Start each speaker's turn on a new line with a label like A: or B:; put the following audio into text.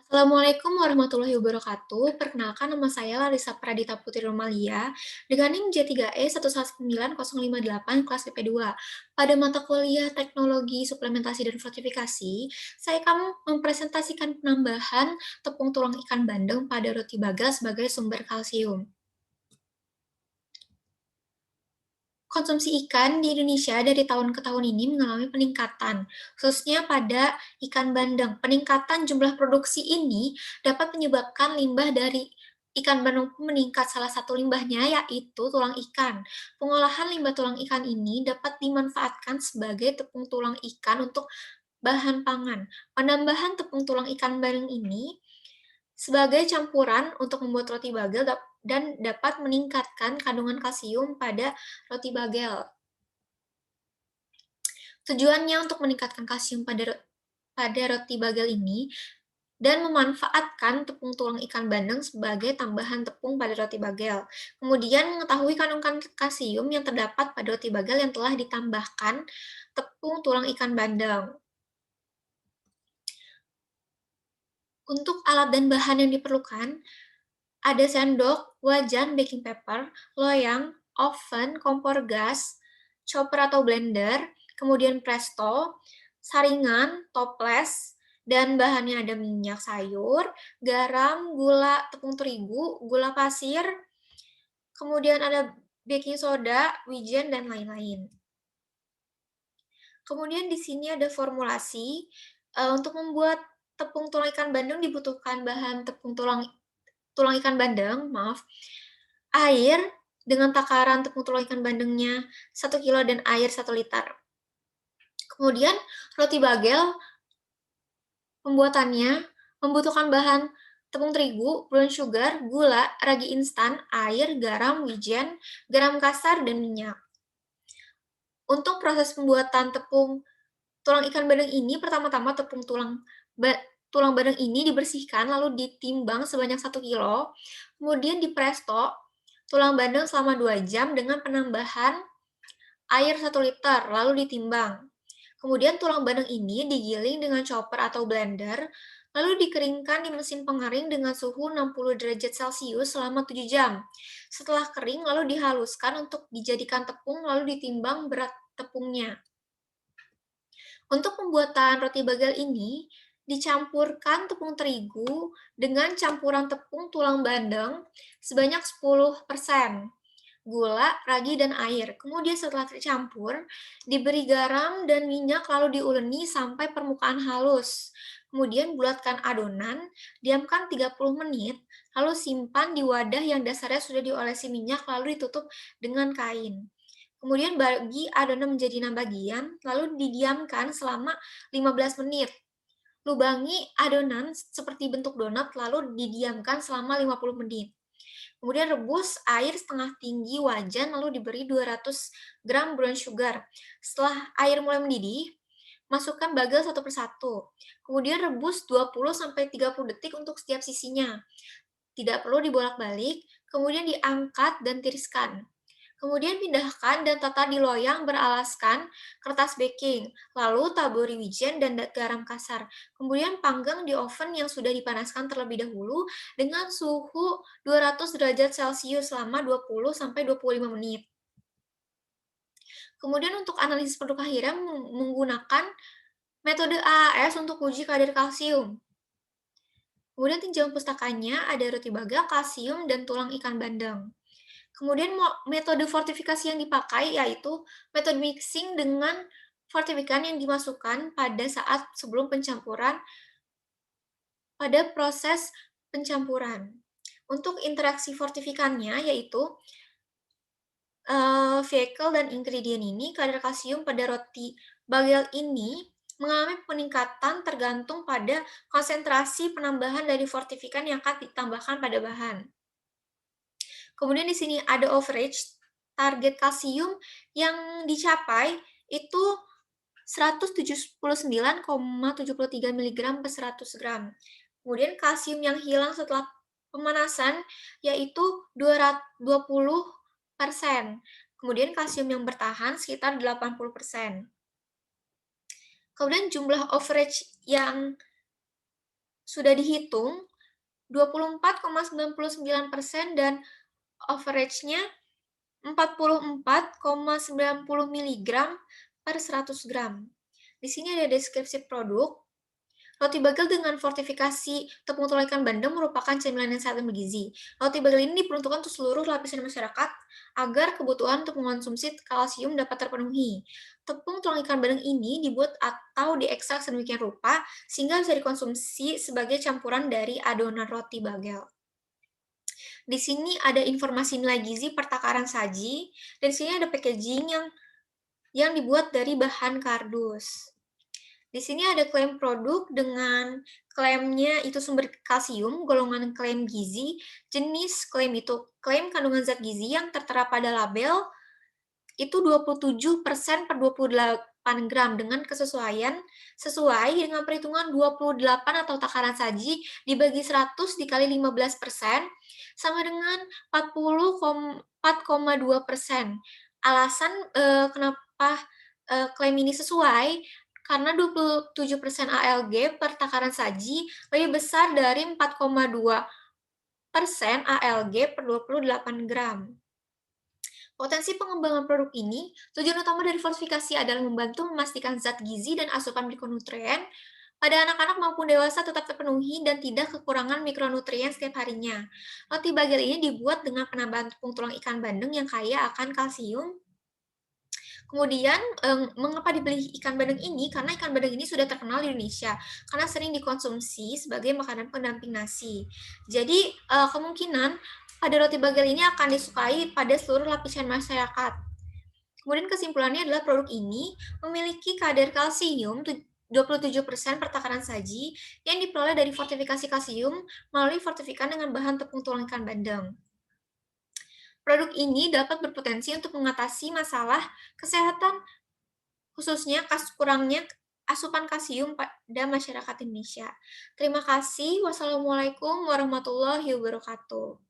A: Assalamualaikum warahmatullahi wabarakatuh. Perkenalkan nama saya Larissa Pradita Putri Romalia dengan NIM J3E119058 kelas IP2. Pada mata kuliah Teknologi Suplementasi dan Fortifikasi, saya akan mempresentasikan penambahan tepung tulang ikan bandeng pada roti bagel sebagai sumber kalsium. Konsumsi ikan di Indonesia dari tahun ke tahun ini mengalami peningkatan, khususnya pada ikan bandeng. Peningkatan jumlah produksi ini dapat menyebabkan limbah dari ikan bandeng pun meningkat. Salah satu limbahnya yaitu tulang ikan. Pengolahan limbah tulang ikan ini dapat dimanfaatkan sebagai tepung tulang ikan untuk bahan pangan. Penambahan tepung tulang ikan bandeng ini sebagai campuran untuk membuat roti bagel dan dapat meningkatkan kandungan kalsium pada roti bagel. Tujuannya untuk meningkatkan kalsium pada roti bagel ini dan memanfaatkan tepung tulang ikan bandeng sebagai tambahan tepung pada roti bagel. Kemudian mengetahui kandungan kalsium yang terdapat pada roti bagel yang telah ditambahkan tepung tulang ikan bandeng. Untuk alat dan bahan yang diperlukan, ada sendok, wajan, baking paper, loyang, oven, kompor gas, chopper atau blender, kemudian presto, saringan, toples, dan bahannya ada minyak sayur, garam, gula tepung terigu, gula pasir, kemudian ada baking soda, wijen, dan lain-lain. Kemudian di sini ada formulasi. Untuk membuat tepung tulang ikan bandeng dibutuhkan bahan tepung tulang ikan bandeng, maaf, air dengan takaran tepung tulang ikan bandengnya 1 kilo dan air 1 liter. Kemudian roti bagel pembuatannya membutuhkan bahan tepung terigu, brown sugar, gula, ragi instan, air, garam, wijen, garam kasar, dan minyak. Untuk proses pembuatan tepung tulang ikan bandeng ini, pertama-tama tepung tulang bandeng ini dibersihkan lalu ditimbang sebanyak 1 kilo, kemudian dipresto tulang bandeng selama 2 jam dengan penambahan air 1 liter, lalu ditimbang. Kemudian tulang bandeng ini digiling dengan chopper atau blender, lalu dikeringkan di mesin pengering dengan suhu 60 derajat Celcius selama 7 jam. Setelah kering, lalu dihaluskan untuk dijadikan tepung, lalu ditimbang berat tepungnya. Untuk pembuatan roti bagel ini, dicampurkan tepung terigu dengan campuran tepung tulang bandeng sebanyak 10%, gula, ragi, dan air. Kemudian setelah tercampur, diberi garam dan minyak lalu diuleni sampai permukaan halus. Kemudian bulatkan adonan, diamkan 30 menit, lalu simpan di wadah yang dasarnya sudah diolesi minyak lalu ditutup dengan kain. Kemudian bagi adonan menjadi 6 bagian, lalu didiamkan selama 15 menit. Lubangi adonan seperti bentuk donat lalu didiamkan selama 50 menit. Kemudian rebus air setengah tinggi wajan lalu diberi 200 gram brown sugar. Setelah air mulai mendidih, masukkan bagel satu persatu. Kemudian rebus 20-30 detik untuk setiap sisinya. Tidak perlu dibolak-balik, kemudian diangkat dan tiriskan. Kemudian pindahkan dan tata di loyang beralaskan kertas baking, lalu taburi wijen dan garam kasar. Kemudian panggang di oven yang sudah dipanaskan terlebih dahulu dengan suhu 200 derajat Celcius selama 20-25 menit. Kemudian untuk analisis produk akhirnya menggunakan metode AAS untuk uji kadar kalsium. Kemudian tinjauan pustakanya ada roti bagel, kalsium, dan tulang ikan bandeng. Kemudian metode fortifikasi yang dipakai yaitu metode mixing dengan fortifikan yang dimasukkan pada saat sebelum pencampuran pada proses pencampuran. Untuk interaksi fortifikannya yaitu vehicle dan ingredient ini, kadar kalsium pada roti bagel ini mengalami peningkatan tergantung pada konsentrasi penambahan dari fortifikan yang akan ditambahkan pada bahan. Kemudian di sini ada average, target kalsium yang dicapai itu 179,73 mg per 100 gram. Kemudian kalsium yang hilang setelah pemanasan yaitu 20%. Kemudian kalsium yang bertahan sekitar 80%. Kemudian jumlah average yang sudah dihitung 24,99% dan average-nya 44,90 miligram per 100 gram. Di sini ada deskripsi produk. Roti bagel dengan fortifikasi tepung tulang ikan bandeng merupakan cemilan yang sangat bergizi. Roti bagel ini diperuntukkan untuk seluruh lapisan masyarakat agar kebutuhan untuk mengonsumsi kalsium dapat terpenuhi. Tepung tulang ikan bandeng ini dibuat atau diekstrak sedemikian rupa sehingga bisa dikonsumsi sebagai campuran dari adonan roti bagel. Di sini ada informasi nilai gizi per takaran saji, dan di sini ada packaging yang dibuat dari bahan kardus. Di sini ada klaim produk dengan klaimnya itu sumber kalsium, golongan klaim gizi, jenis klaim itu klaim kandungan zat gizi yang tertera pada label itu 27% per 28 gram dengan kesesuaian sesuai dengan perhitungan 28 atau takaran saji dibagi 100 dikali 15% sama dengan 4,2%. Alasan kenapa klaim ini sesuai karena 27% ALG per takaran saji lebih besar dari 4,2% ALG per 28 gram. Potensi pengembangan produk ini, tujuan utama dari falsifikasi adalah membantu memastikan zat gizi dan asupan mikronutrien pada anak-anak maupun dewasa tetap terpenuhi dan tidak kekurangan mikronutrien setiap harinya. Roti bagel ini dibuat dengan penambahan tepung tulang ikan bandeng yang kaya akan kalsium. Kemudian, mengapa dibeli ikan bandeng ini? Karena ikan bandeng ini sudah terkenal di Indonesia, karena sering dikonsumsi sebagai makanan pendamping nasi. Jadi, kemungkinan pada roti bagel ini akan disukai pada seluruh lapisan masyarakat. Kemudian kesimpulannya adalah produk ini memiliki kadar kalsium 27% per takaran saji yang diperoleh dari fortifikasi kalsium melalui fortifikan dengan bahan tepung tulang ikan bandeng. Produk ini dapat berpotensi untuk mengatasi masalah kesehatan, khususnya kurangnya asupan kalsium pada masyarakat Indonesia. Terima kasih. Wassalamualaikum warahmatullahi wabarakatuh.